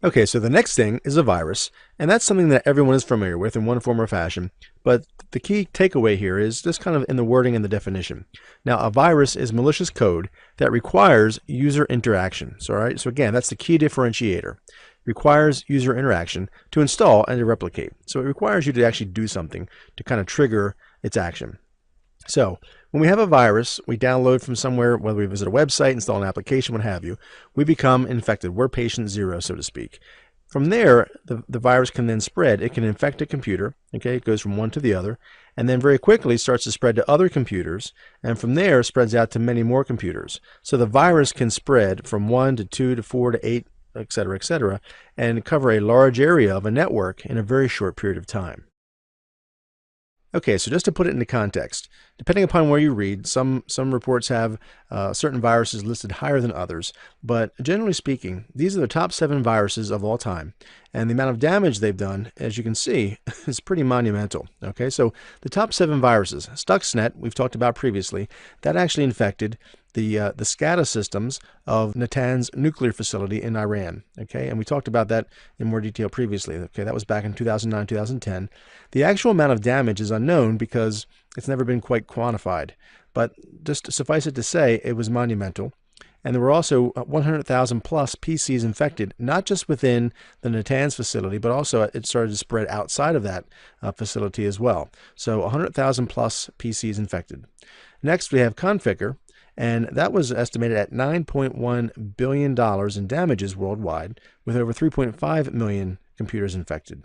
Okay, so the next thing is a virus, and that's something that everyone is familiar with in one form or fashion. But the key takeaway here is just kind of in the wording and the definition. Now, a virus is malicious code that requires user interaction. So, all right, so again, that's the key differentiator. Requires user interaction to install and to replicate. So it requires you to actually do something to kind of trigger its action. So when we have a virus, we download from somewhere, whether we visit a website, install an application, what have you, we become infected. We're patient zero, so to speak. From there, the virus can then spread. It can infect a computer. Okay, it goes from one to the other, and then very quickly starts to spread to other computers, and from there spreads out to many more computers. So the virus can spread from 1 to 2 to 4 to 8, et cetera, and cover a large area of a network in a very short period of time. Okay, so just to put it into context, depending upon where you read, some reports have certain viruses listed higher than others, but generally speaking, these are the top 7 viruses of all time, and the amount of damage they've done, as you can see, is pretty monumental. Okay, so the top 7 viruses, Stuxnet, we've talked about previously, that actually infected the SCADA systems of Natanz nuclear facility in Iran. Okay, and we talked about that in more detail previously. Okay, that was back in 2009, 2010. The actual amount of damage is unknown because it's never been quite quantified. But just suffice it to say, it was monumental. And there were also 100,000 plus PCs infected, not just within the Natanz facility, but also it started to spread outside of that facility as well. So 100,000 plus PCs infected. Next, we have Conficker, and that was estimated at $9.1 billion in damages worldwide, with over 3.5 million computers infected.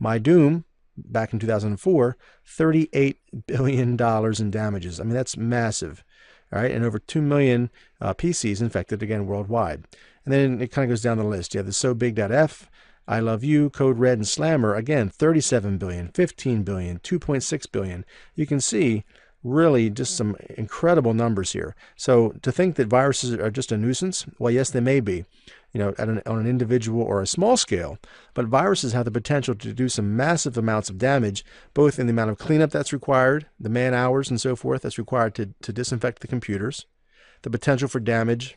MyDoom, back in 2004, $38 billion in damages. I mean, that's massive. All right, and over 2 million PCs infected, again, worldwide. And then it kind of goes down the list. You have the SoBig.F, I Love You, Code Red, and Slammer, again, 37 billion, 15 billion, 2.6 billion. You can see really just some incredible numbers here. So to think that viruses are just a nuisance, well, yes, they may be, on an individual or a small scale, but viruses have the potential to do some massive amounts of damage, both in the amount of cleanup that's required, the man hours and so forth that's required to disinfect the computers, the potential for damage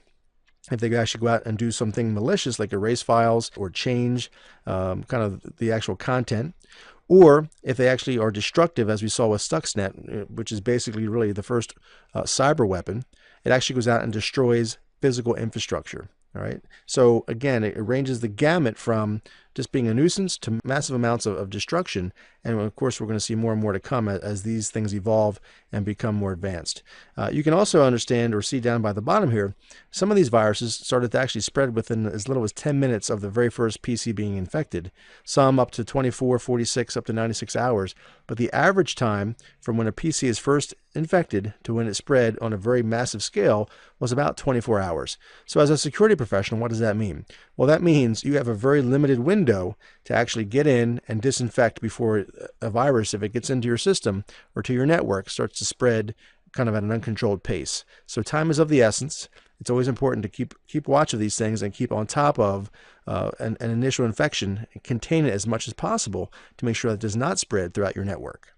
if they actually go out and do something malicious like erase files or change kind of the actual content, or if they actually are destructive, as we saw with Stuxnet, which is basically really the first cyber weapon. It actually goes out and destroys physical infrastructure. All right. So again, it ranges the gamut from just being a nuisance to massive amounts of destruction. And of course, we're going to see more and more to come as these things evolve and become more advanced. You can also understand or see down by the bottom here, some of these viruses started to actually spread within as little as 10 minutes of the very first PC being infected, some up to 24, 46, up to 96 hours. But the average time from when a PC is first infected to when it spread on a very massive scale was about 24 hours. So as a security professional, what does that mean? Well, that means you have a very limited window to actually get in and disinfect before a virus, if it gets into your system or to your network, starts to spread kind of at an uncontrolled pace. So time is of the essence. It's always important to keep watch of these things and keep on top of an initial infection and contain it as much as possible to make sure that it does not spread throughout your network.